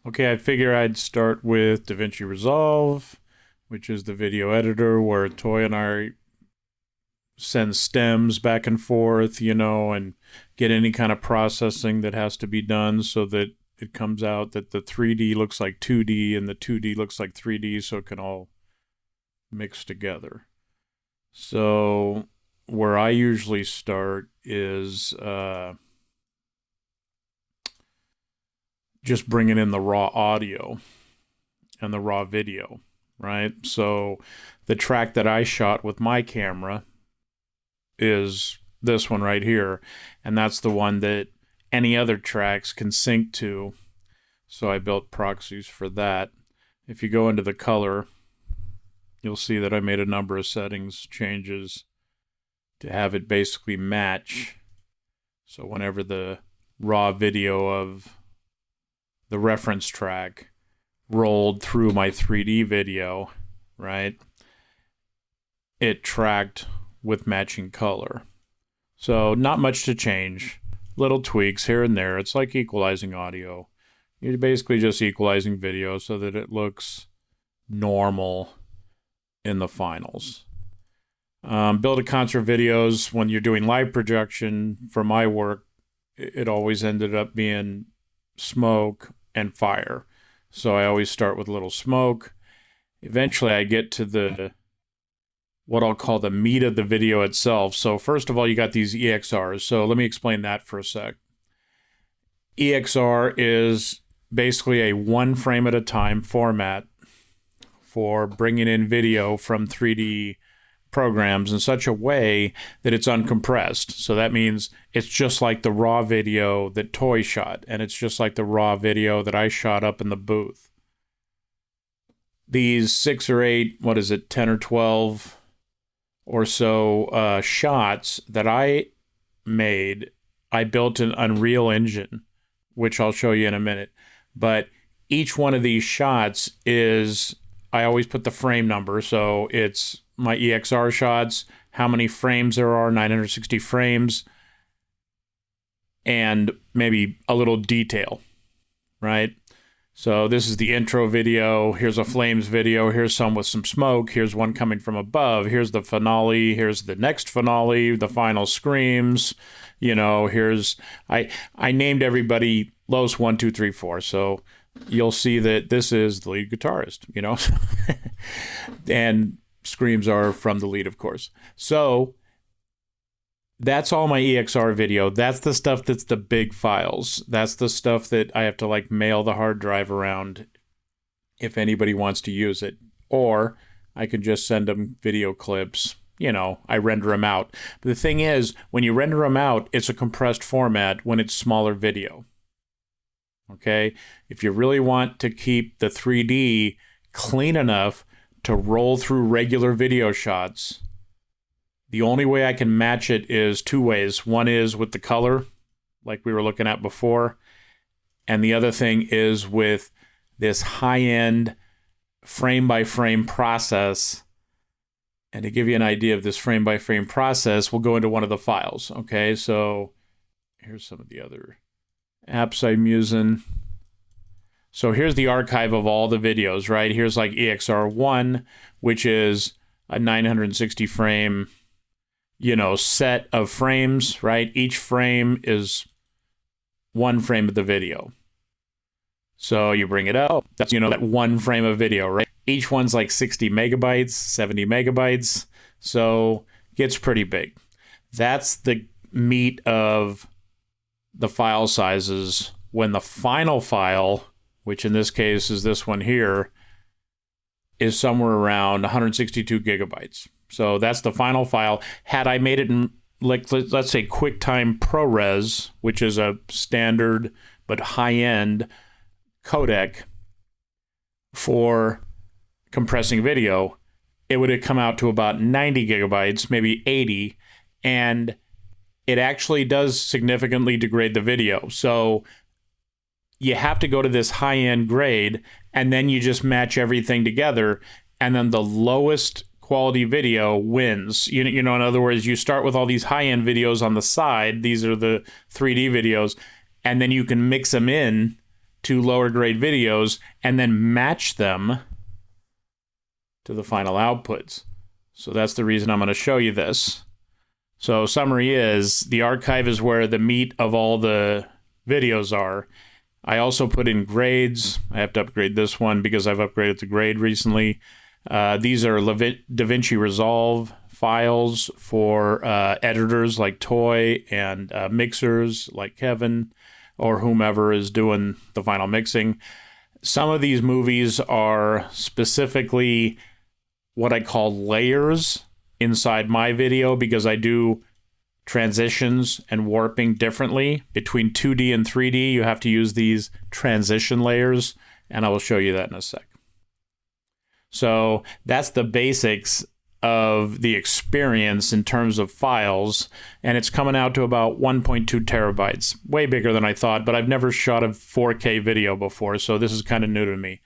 Okay, I figure I'd start with DaVinci Resolve, which is the video editor where Toy and I send stems back and forth, and get any kind of processing that has to be done so that it comes out that the 3D looks like 2D and the 2D looks like 3D so it can all mix together. So where I usually start is just bringing in the raw audio and the raw video, right? So the track that I shot with my camera is this one right here, and that's the one that any other tracks can sync to. So I built proxies for that. If you go into the color, you'll see that I made a number of settings changes to have it basically match. So whenever the raw video of the reference track rolled through my 3D video, right, it tracked with matching color. So not much to change. Little tweaks here and there. It's like equalizing audio. You're basically just equalizing video so that it looks normal in the finals. Build a concert videos, when you're doing live projection for my work, it always ended up being smoke and fire. So I always start with a little smoke. Eventually I get to what I'll call the meat of the video itself. So first of all, you got these EXRs. So let me explain that for a sec. EXR is basically a one frame at a time format for bringing in video from 3D programs in such a way that it's uncompressed. So that means it's just like the raw video that Toy shot, and it's just like the raw video that I shot up in the booth. These 6 or 8, 10 or 12 or so shots that I made, I built an Unreal Engine, which I'll show you in a minute. But each one of these shots is, I always put the frame number, so it's my EXR shots, how many frames there are, 960 frames, and maybe a little detail, right? So this is the intro video, here's a flames video, here's some with some smoke, here's one coming from above, here's the finale, here's the next finale, the final screams, here's, I named everybody Los 1, 2, 3, 4, so you'll see that this is the lead guitarist, and screams are from the lead, of course. So that's all my EXR video. That's the stuff that's the big files. That's the stuff that I have to mail the hard drive around if anybody wants to use it. Or I can just send them video clips. I render them out. But the thing is, when you render them out, it's a compressed format when it's smaller video. Okay? If you really want to keep the 3D clean enough to roll through regular video shots, the only way I can match it is two ways. One is with the color, like we were looking at before, and the other thing is with this high-end frame-by-frame process. And to give you an idea of this frame-by-frame process, we'll go into one of the files, okay? So here's some of the other apps I'm using. So here's the archive of all the videos, right? Here's like EXR1, which is a 960 frame, set of frames, right? Each frame is one frame of the video. So you bring it up, that's, that one frame of video, right? Each one's like 60 megabytes, 70 megabytes. So it gets pretty big. That's the meat of the file sizes. When the final file, which in this case is this one here, is somewhere around 162 gigabytes. So that's the final file. Had I made it in, let's say QuickTime ProRes, which is a standard but high-end codec for compressing video, it would have come out to about 90 gigabytes, maybe 80, and it actually does significantly degrade the video. So you have to go to this high-end grade, and then you just match everything together, and then the lowest quality video wins. In other words, you start with all these high-end videos on the side. These are the 3D videos, and then you can mix them in to lower grade videos and then match them to the final outputs. So that's the reason I'm going to show you this. So summary is, the archive is where the meat of all the videos are. I also put in grades. I have to upgrade this one because I've upgraded the grade recently. These are DaVinci Resolve files for editors like Toy and mixers like Kevin or whomever is doing the final mixing. Some of these movies are specifically what I call layers inside my video because I do transitions and warping differently. Between 2D and 3D, you have to use these transition layers, and I will show you that in a sec. So that's the basics of the experience in terms of files, and it's coming out to about 1.2 terabytes. Way bigger than I thought, but I've never shot a 4K video before, so this is kind of new to me.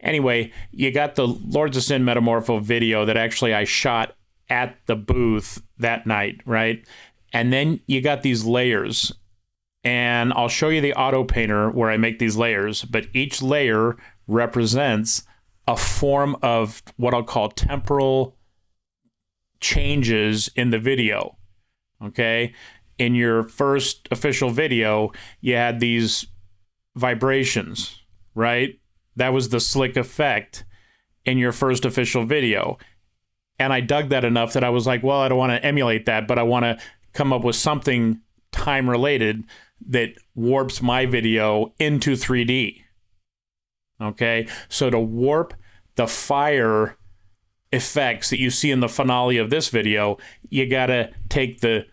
Anyway, you got the Lords of Sin Metamorpho video that actually I shot at the booth that night, right? And then you got these layers, and I'll show you the auto painter where I make these layers, but each layer represents a form of what I'll call temporal changes in the video, okay? In your first official video, you had these vibrations, right? That was the slick effect in your first official video. And I dug that enough that I was like, well, I don't want to emulate that, but I want to come up with something time-related that warps my video into 3D. Okay? So to warp the fire effects that you see in the finale of this video, you got to take the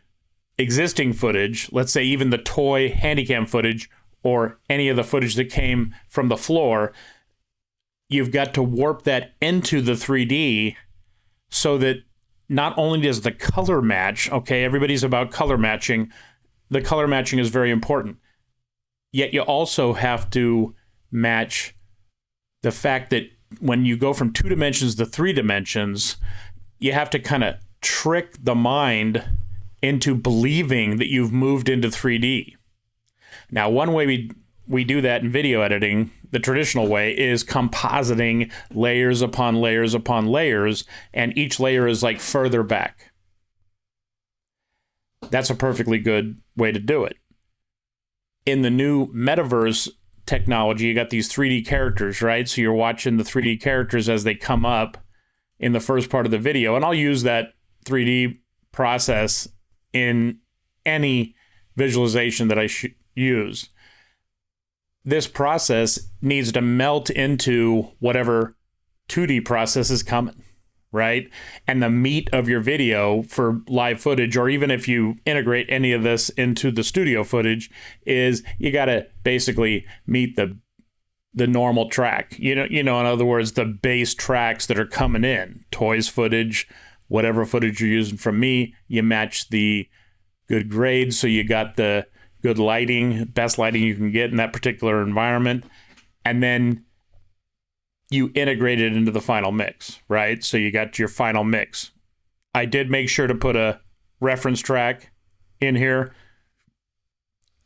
existing footage, let's say even the toy handycam footage or any of the footage that came from the floor, you've got to warp that into the 3D so that not only does the color match, okay, everybody's about color matching, the color matching is very important, yet you also have to match the fact that when you go from 2 dimensions to 3 dimensions, you have to kind of trick the mind into believing that you've moved into 3D. Now, one way we do that in video editing, the traditional way, is compositing layers upon layers upon layers, and each layer is like further back. That's a perfectly good way to do it. In the new metaverse technology, you got these 3D characters, right? So you're watching the 3D characters as they come up in the first part of the video, and I'll use that 3D process in any visualization that I use. This process needs to melt into whatever 2D process is coming, right? And the meat of your video for live footage, or even if you integrate any of this into the studio footage, is you got to basically meet the normal track. You know, in other words, the base tracks that are coming in, toys footage, whatever footage you're using from me, you match the good grades, so you got the good lighting, best lighting you can get in that particular environment, and then you integrate it into the final mix, right? So you got your final mix. I did make sure to put a reference track in here,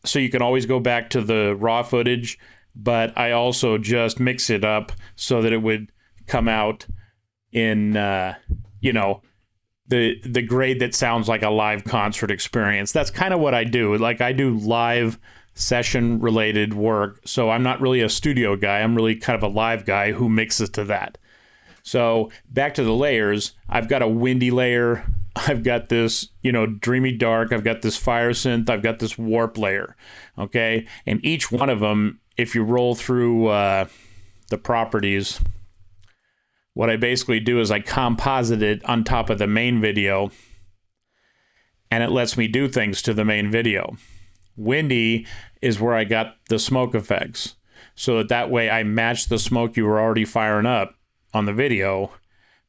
so you can always go back to the raw footage, but I also just mix it up so that it would come out in, the grade that sounds like a live concert experience. That's kind of what I do. Like, I do live session related work, so I'm not really a studio guy. I'm really kind of a live guy who mixes to that. So back to the layers, I've got a windy layer, I've got this, dreamy dark, I've got this fire synth, I've got this warp layer, okay? And each one of them, if you roll through the properties, what I basically do is I composite it on top of the main video, and it lets me do things to the main video. Windy is where I got the smoke effects, so that way I match the smoke you were already firing up on the video.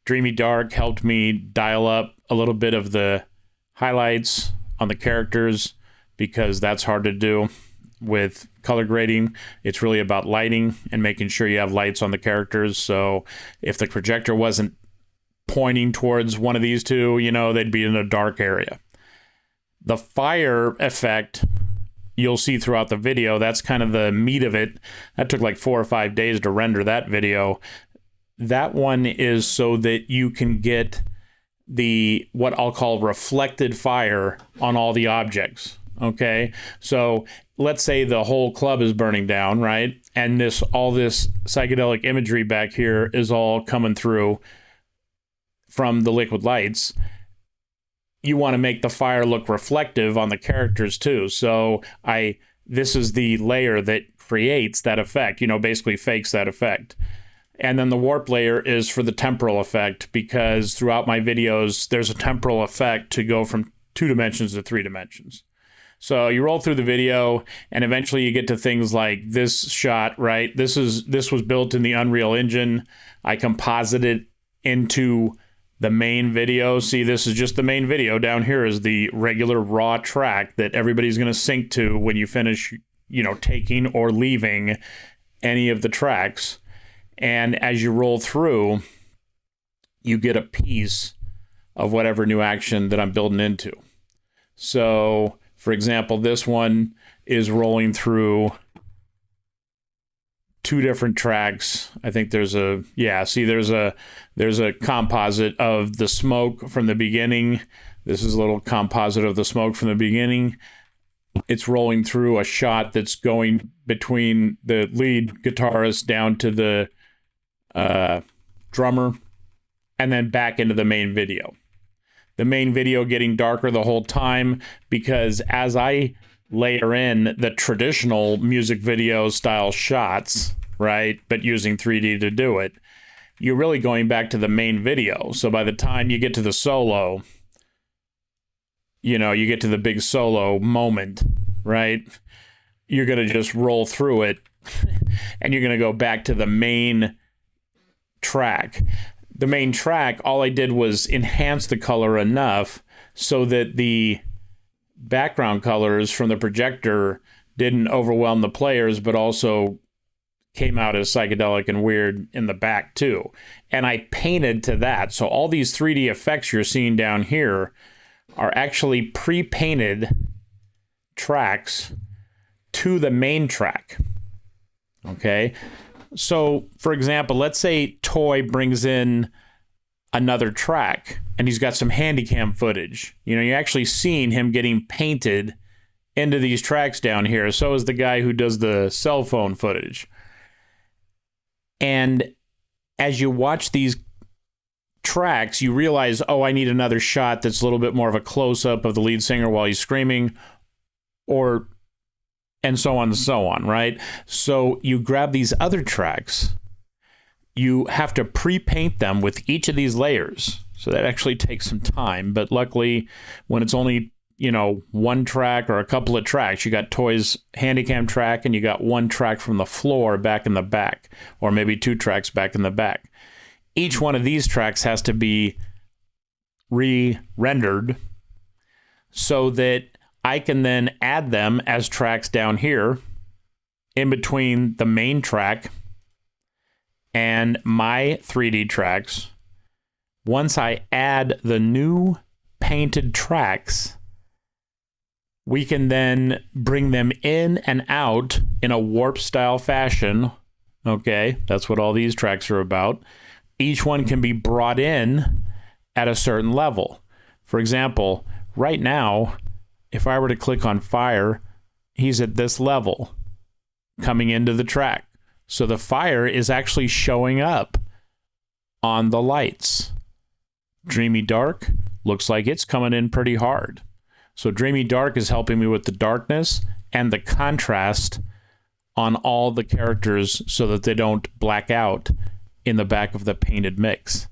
Dreamy Dark helped me dial up a little bit of the highlights on the characters, because that's hard to do with color grading. It's really about lighting and making sure you have lights on the characters. So if the projector wasn't pointing towards one of these two, they'd be in a dark area. The fire effect you'll see throughout the video. That's kind of the meat of it. That took like 4 or 5 days to render that video. That one is so that you can get the what I'll call reflected fire on all the objects. Okay, so let's say the whole club is burning down, right? And all this psychedelic imagery back here is all coming through from the liquid lights. You want to make the fire look reflective on the characters too. So this is the layer that creates that effect, basically fakes that effect. And then the warp layer is for the temporal effect, because throughout my videos, there's a temporal effect to go from 2 dimensions to 3 dimensions. So you roll through the video, and eventually you get to things like this shot, right? This was built in the Unreal Engine. I composited into the main video. See, this is just the main video. Down here is the regular raw track that everybody's going to sync to when you finish, taking or leaving any of the tracks. And as you roll through, you get a piece of whatever new action that I'm building into. So, for example, this one is rolling through 2 different tracks. I think there's a composite of the smoke from the beginning. This is a little composite of the smoke from the beginning. It's rolling through a shot that's going between the lead guitarist down to the drummer, and then back into the main video. The main video getting darker the whole time, because as I layer in the traditional music video style shots, right, but using 3D to do it, you're really going back to the main video. So by the time you get to the solo, you get to the big solo moment, right, you're going to just roll through it and you're going to go back to the main track. The main track, all I did was enhance the color enough so that the background colors from the projector didn't overwhelm the players, but also came out as psychedelic and weird in the back too. And I painted to that. So all these 3D effects you're seeing down here are actually pre-painted tracks to the main track. Okay? So, for example, let's say Toy brings in another track and he's got some handycam footage. You're actually seeing him getting painted into these tracks down here. So is the guy who does the cell phone footage. And as you watch these tracks, you realize, oh, I need another shot that's a little bit more of a close-up of the lead singer while he's screaming, and so on, right? So you grab these other tracks, you have to pre-paint them with each of these layers. So that actually takes some time, but luckily when it's only, one track or a couple of tracks, you got Toy's Handycam track and you got one track from the floor back in the back, or maybe 2 tracks back in the back. Each one of these tracks has to be re-rendered so that I can then add them as tracks down here in between the main track and my 3D tracks. Once I add the new painted tracks, we can then bring them in and out in a warp style fashion. Okay, that's what all these tracks are about. Each one can be brought in at a certain level. For example, right now, if I were to click on Fire, he's at this level coming into the track. So the fire is actually showing up on the lights. Dreamy Dark looks like it's coming in pretty hard. So Dreamy Dark is helping me with the darkness and the contrast on all the characters so that they don't black out in the back of the painted mix.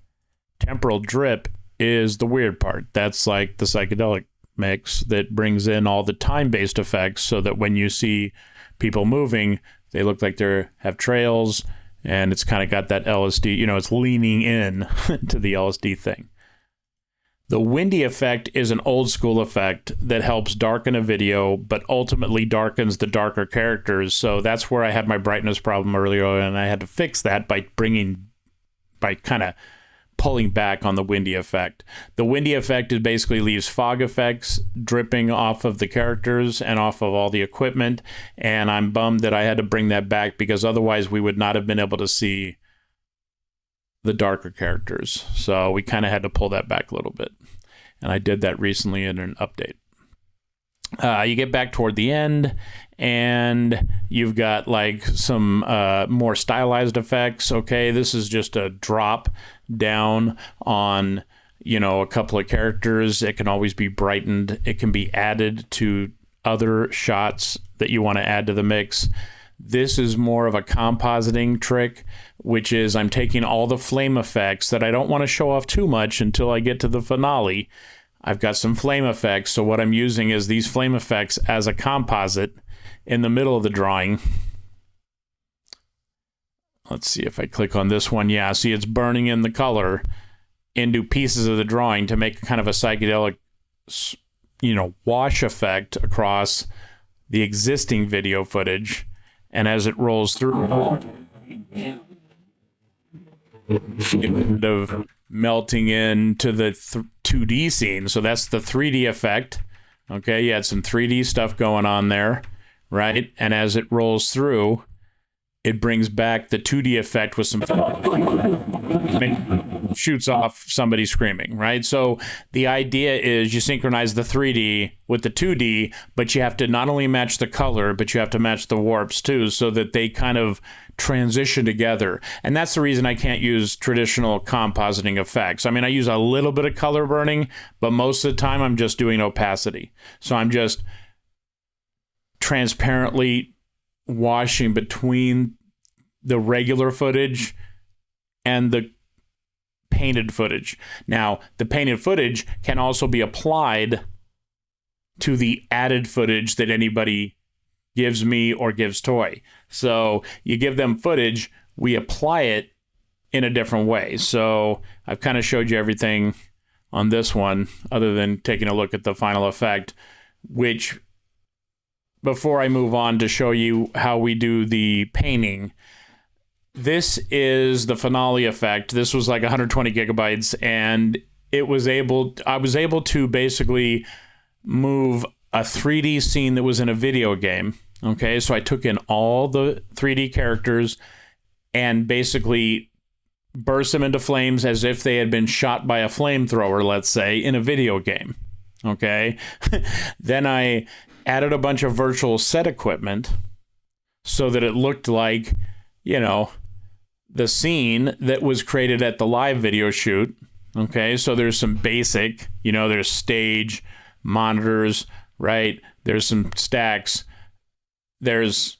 Temporal Drip is the weird part. That's like the psychedelic mix that brings in all the time-based effects so that when you see people moving, they look like they have trails, and it's kind of got that LSD, it's leaning in to the LSD thing. The windy effect is an old school effect that helps darken a video, but ultimately darkens the darker characters. So that's where I had my brightness problem earlier, and I had to fix that by kind of pulling back on the windy effect. The windy effect is basically leaves fog effects dripping off of the characters and off of all the equipment, and I'm bummed that I had to bring that back because otherwise we would not have been able to see the darker characters. So we kind of had to pull that back a little bit, and I did that recently in an update. You get back toward the end, and you've got like some more stylized effects. Okay, this is just a drop down on, you know, a couple of characters. It can always be brightened. It can be added to other shots that you want to add to the mix. This is more of a compositing trick, which is I'm taking all the flame effects that I don't want to show off too much until I get to the finale. I've got some flame effects, so what I'm using is these flame effects as a composite in the middle of the drawing. Let's see if I click on this one. Yeah, see, it's burning in the color into pieces of the drawing to make kind of a psychedelic, you know, wash effect across the existing video footage. And as it rolls through, kind of melting into the 2D scene. So that's the 3D effect. Okay, you had some 3D stuff going on there, right? And as it rolls through, it brings back the 2D effect with some shoots off somebody screaming, right? So the idea is you synchronize the 3D with the 2D, but you have to not only match the color, but you have to match the warps too, so that they kind of transition together. And that's the reason I can't use traditional compositing effects. I mean, I use a little bit of color burning, but most of the time I'm just doing opacity. So I'm just transparently washing between the regular footage and the painted footage. Now, the painted footage can also be applied to the added footage that anybody gives me or gives Toy. So you give them footage, we apply it in a different way. So I've kind of showed you everything on this one, other than taking a look at the final effect, which, before I move on to show you how we do the painting, this is the finale effect. This was like 120 gigabytes, and I was able to basically move a 3D scene that was in a video game. Okay, so I took in all the 3D characters and basically burst them into flames as if they had been shot by a flamethrower, let's say, in a video game. Okay, then I added a bunch of virtual set equipment so that it looked like, you know, the scene that was created at the live video shoot. Okay, so there's some basic, you know, there's stage, monitors, right? There's some stacks. There's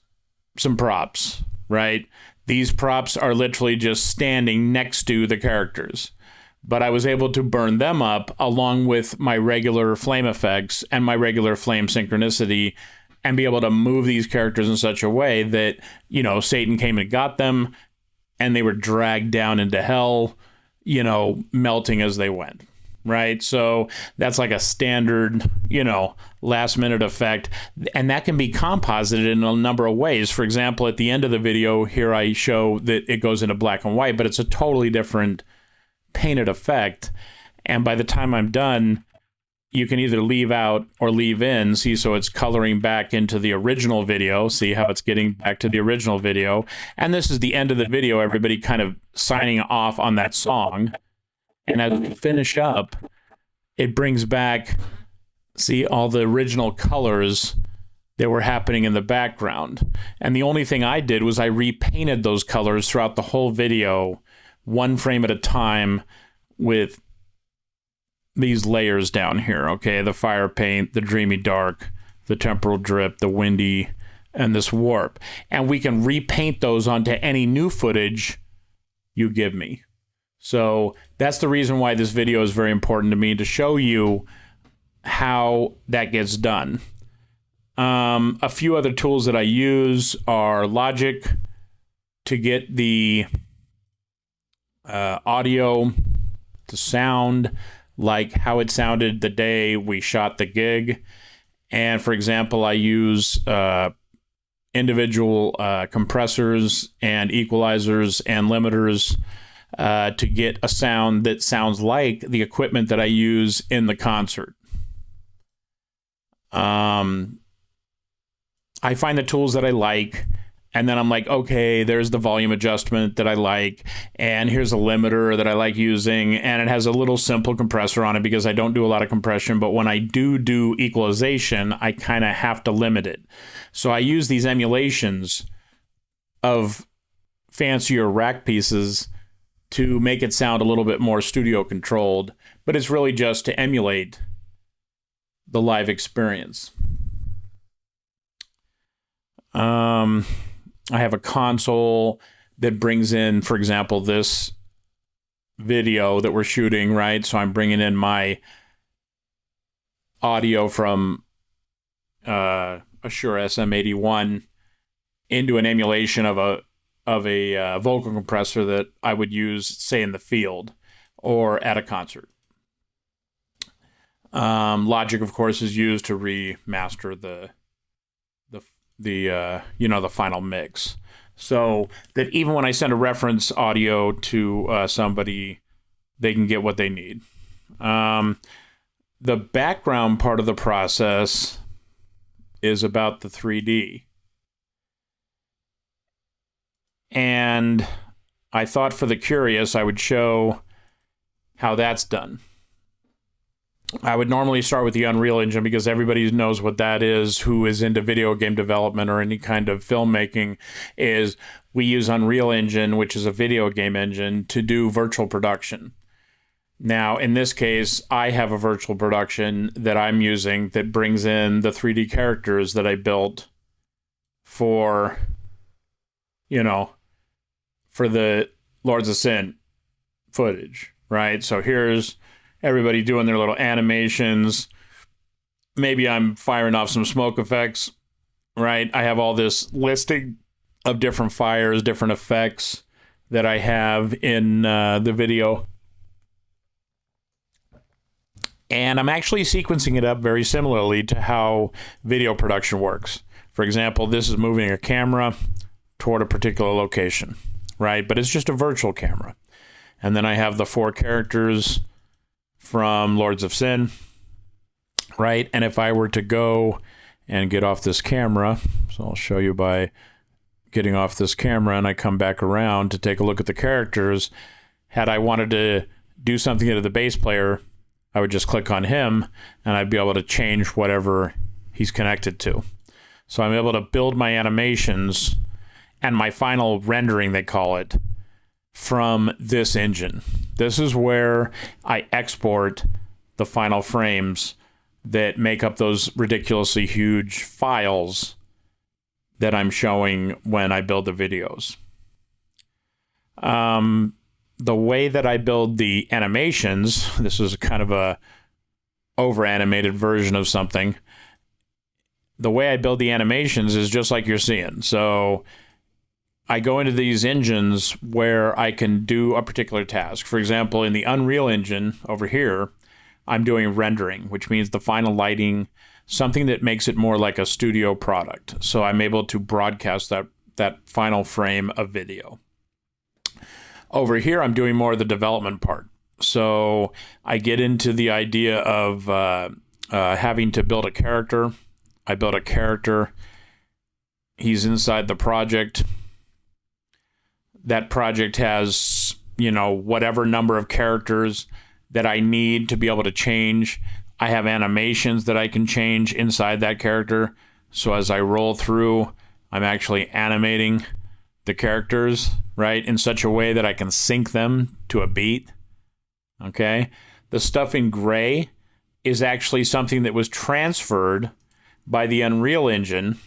some props, right? These props are literally just standing next to the characters. But I was able to burn them up along with my regular flame effects and my regular flame synchronicity, and be able to move these characters in such a way that, you know, Satan came and got them, and they were dragged down into hell, you know, melting as they went, right? So that's like a standard, you know, last minute effect. And that can be composited in a number of ways. For example, at the end of the video here, I show that it goes into black and white, but it's a totally different painted effect. And by the time I'm done, you can either leave out or leave in. See, so it's coloring back into the original video. See how it's getting back to the original video. And this is the end of the video, everybody kind of signing off on that song. And as we finish up, it brings back, see, all the original colors that were happening in the background. And the only thing I did was I repainted those colors throughout the whole video, one frame at a time, with these layers down here, okay? The fire paint, the dreamy dark, the temporal drip, the windy, and this warp. And we can repaint those onto any new footage you give me. So that's the reason why this video is very important to me, to show you how that gets done. A few other tools that I use are Logic to get the audio to sound like how it sounded the day we shot the gig. And for example, I use individual compressors and equalizers and limiters to get a sound that sounds like the equipment that I use in the concert. I find the tools that I like, and then I'm like, okay, there's the volume adjustment that I like, and here's a limiter that I like using, and it has a little simple compressor on it because I don't do a lot of compression, but when I do equalization, I kind of have to limit it. So I use these emulations of fancier rack pieces to make it sound a little bit more studio controlled, but it's really just to emulate the live experience. I have a console that brings in, for example, this video that we're shooting, right? So I'm bringing in my audio from a Shure SM81 into an emulation of a vocal compressor that I would use, say, in the field or at a concert. Logic, of course, is used to remaster the final mix, so that even when I send a reference audio to somebody, they can get what they need. The background part of the process is about the 3D. And I thought for the curious, I would show how that's done. I would normally start with the Unreal Engine because everybody knows what that is, who is into video game development or any kind of filmmaking, is we use Unreal Engine, which is a video game engine, to do virtual production. Now, in this case, I have a virtual production that I'm using that brings in the 3D characters that I built for, for the Lords of Sin footage, right? So here's everybody doing their little animations. Maybe I'm firing off some smoke effects, right? I have all this listing of different fires, different effects that I have in the video. And I'm actually sequencing it up very similarly to how video production works. For example, this is moving a camera toward a particular location, right? But it's just a virtual camera. And then I have the 4 characters from Lords of Sin, right? And if I were to go and get off this camera, so I'll show you by getting off this camera, and I come back around to take a look at the characters. Had I wanted to do something to the bass player, I would just click on him, and I'd be able to change whatever he's connected to. So I'm able to build my animations and my final rendering, they call it, from this engine. This is where I export the final frames that make up those ridiculously huge files that I'm showing when I build the videos. The way that I build the animations, this is kind of a over-animated version of something. The way I build the animations is just like you're seeing. So I go into these engines where I can do a particular task. For example, in the Unreal Engine over here, I'm doing rendering, which means the final lighting, something that makes it more like a studio product. So I'm able to broadcast that final frame of video. Over here, I'm doing more of the development part. So I get into the idea of having to build a character. I build a character. He's inside the project. That project has, whatever number of characters that I need to be able to change. I have animations that I can change inside that character. So as I roll through, I'm actually animating the characters, right, in such a way that I can sync them to a beat. Okay? The stuff in gray is actually something that was transferred by the Unreal Engine.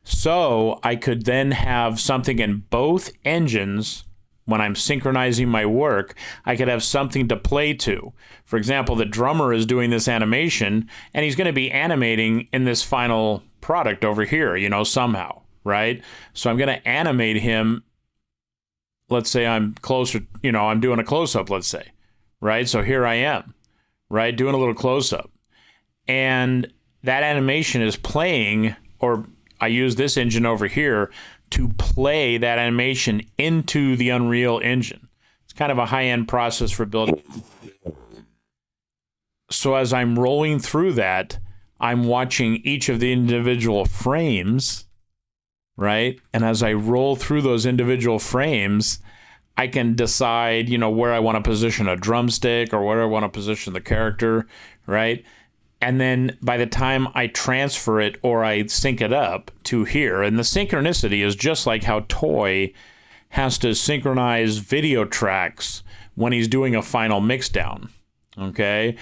So I could then have something in both engines. When I'm synchronizing my work, I could have something to play to. For example, the drummer is doing this animation, and he's going to be animating in this final product over here, somehow, right? So I'm going to animate him. Let's say I'm closer, I'm doing a close-up, let's say, right? So here I am, right, doing a little close-up. And that animation is playing, or I use this engine over here to play that animation into the Unreal Engine. It's kind of a high-end process for building. So as I'm rolling through that, I'm watching each of the individual frames, right? And as I roll through those individual frames, I can decide, you know, where I want to position a drumstick or where I want to position the character, right? And then by the time I transfer it or I sync it up to here, and the synchronicity is just like how Toy has to synchronize video tracks when he's doing a final mixdown, okay?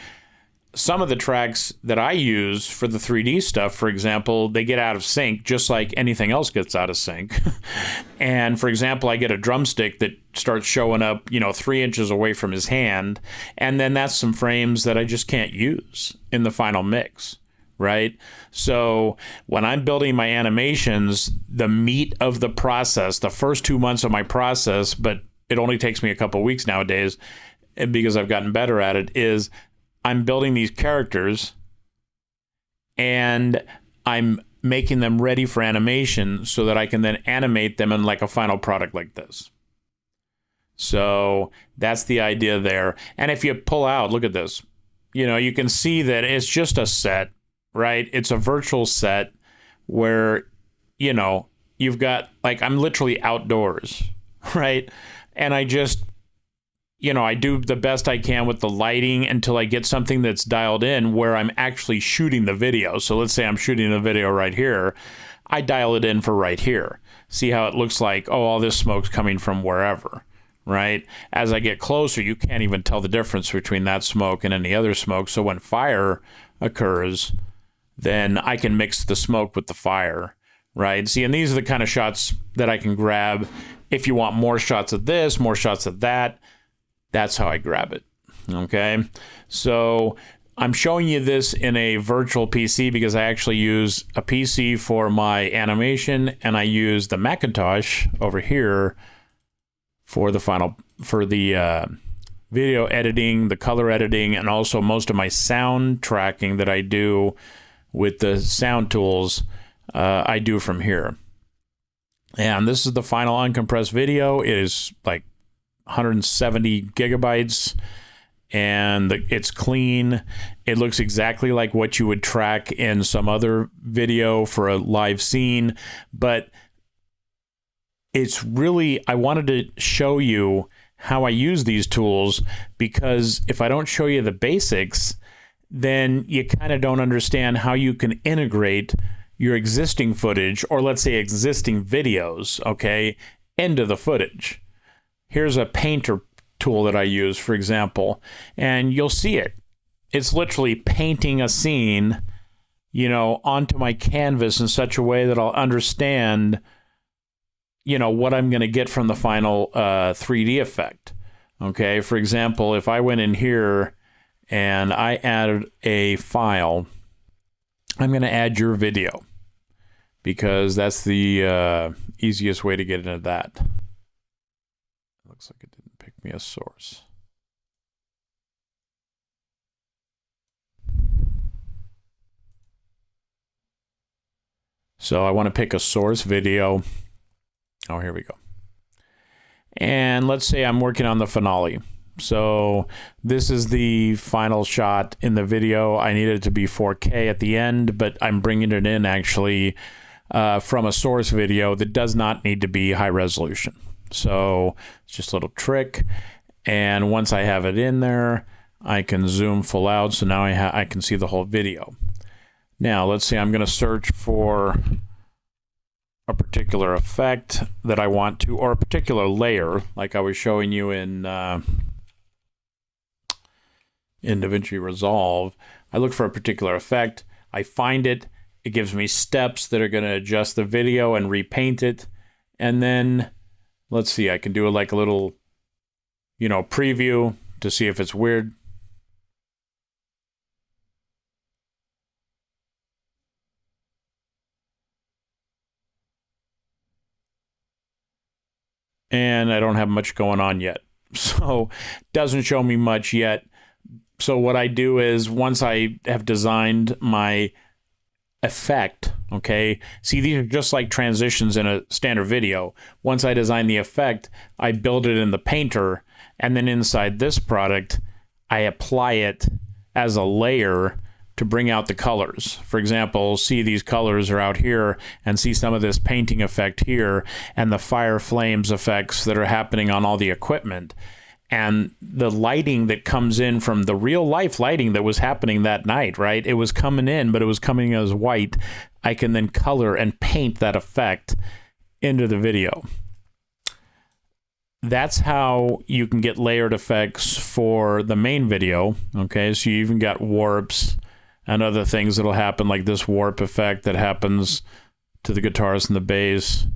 Some of the tracks that I use for the 3D stuff, for example, they get out of sync just like anything else gets out of sync. And for example, I get a drumstick that starts showing up, you know, 3 inches away from his hand. And then that's some frames that I just can't use in the final mix, right? So when I'm building my animations, the meat of the process, the first 2 months of my process, but it only takes me a couple weeks nowadays because I've gotten better at it, is I'm building these characters and I'm making them ready for animation so that I can then animate them in like a final product like this. So that's the idea there. And if you pull out, look at this, you know, you can see that it's just a set, right? It's a virtual set where, you know, you've got like, I'm literally outdoors, right? And I just, you know, I do the best I can with the lighting until I get something that's dialed in where I'm actually shooting the video. So let's say I'm shooting the video right here. I dial it in for right here. See how it looks like, oh, all this smoke's coming from wherever, right? As I get closer, you can't even tell the difference between that smoke and any other smoke. So when fire occurs, then I can mix the smoke with the fire, right? See, and these are the kind of shots that I can grab. If you want more shots of this, more shots of that, that's how I grab it, okay? So I'm showing you this in a virtual PC because I actually use a PC for my animation and I use the Macintosh over here for the video editing, the color editing, and also most of my sound tracking that I do with the sound tools, I do from here. And this is the final uncompressed video. It is like 170 gigabytes and it's clean. It looks exactly like what you would track in some other video for a live scene, but it's really, I wanted to show you how I use these tools, because if I don't show you the basics, then you kind of don't understand how you can integrate your existing footage, or let's say existing videos, okay, into the footage. Here's a painter tool that I use, for example, and you'll see it. It's literally painting a scene, you know, onto my canvas in such a way that I'll understand, you know, what I'm going to get from the final 3D effect. Okay, for example, if I went in here and I added a file, I'm going to add your video because that's the easiest way to get into that. Looks like it didn't pick me a source. So I want to pick a source video. Oh, here we go. And let's say I'm working on the finale. So this is the final shot in the video. I need it to be 4K at the end, but I'm bringing it in actually from a source video that does not need to be high resolution. So it's just a little trick. And once I have it in there, I can zoom full out. So now I can see the whole video. Now let's say I'm going to search for a particular effect that I want to, or a particular layer, like I was showing you in DaVinci Resolve. I look for a particular effect. I find it. It gives me steps that are going to adjust the video and repaint it. And then let's see, I can do like a little, you know, preview to see if it's weird. And I don't have much going on yet. So doesn't show me much yet. So what I do is once I have designed my effect, okay, see, these are just like transitions in a standard video. Once I design the effect, I build it in the painter, And then inside this product, I apply it as a layer to bring out the colors. For example, see these colors are out here, and see some of this painting effect here, and the fire flames effects that are happening on all the equipment. And the lighting that comes in from the real life lighting that was happening that night, right? It was coming in, but it was coming as white. I can then color and paint that effect into the video. That's how you can get layered effects for the main video. Okay, so you even got warps and other things that'll happen, like this warp effect that happens to the guitars and the bass,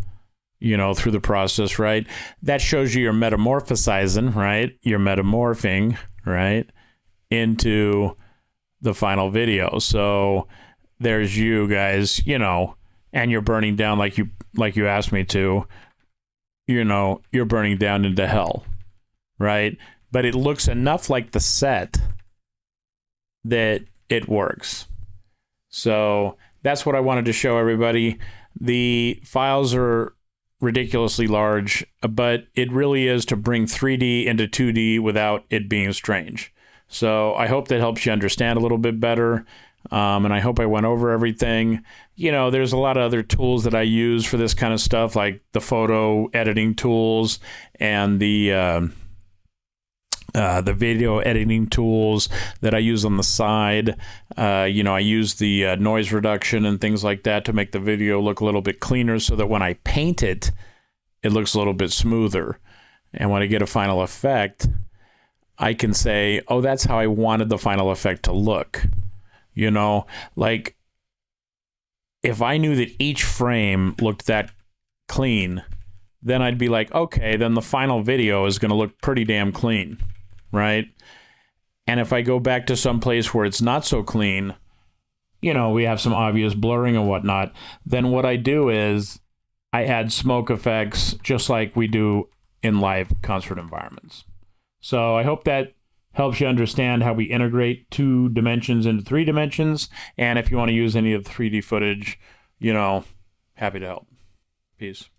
you know, through the process, right? That shows you you're metamorphosizing, right? You're metamorphing, right, into the final video. So there's you guys, you know, and you're burning down like you asked me to. You know, you're burning down into hell, right? But it looks enough like the set that it works. So that's what I wanted to show everybody. The files are ridiculously large, but it really is to bring 3D into 2D without it being strange. So I hope that helps you understand a little bit better. And I hope I went over everything. You know, there's a lot of other tools that I use for this kind of stuff, like the photo editing tools and the video editing tools that I use on the side. You know, I use the noise reduction and things like that to make the video look a little bit cleaner, so that when I paint it, it looks a little bit smoother. And when I get a final effect, I can say, oh, that's how I wanted the final effect to look. You know, like if I knew that each frame looked that clean, then I'd be like, okay, then the final video is going to look pretty damn clean, right? And if I go back to some place where it's not so clean, you know, we have some obvious blurring and whatnot, then what I do is I add smoke effects just like we do in live concert environments. So I hope that helps you understand how we integrate 2 dimensions into 3 dimensions. And if you want to use any of the 3D footage, you know, happy to help. Peace.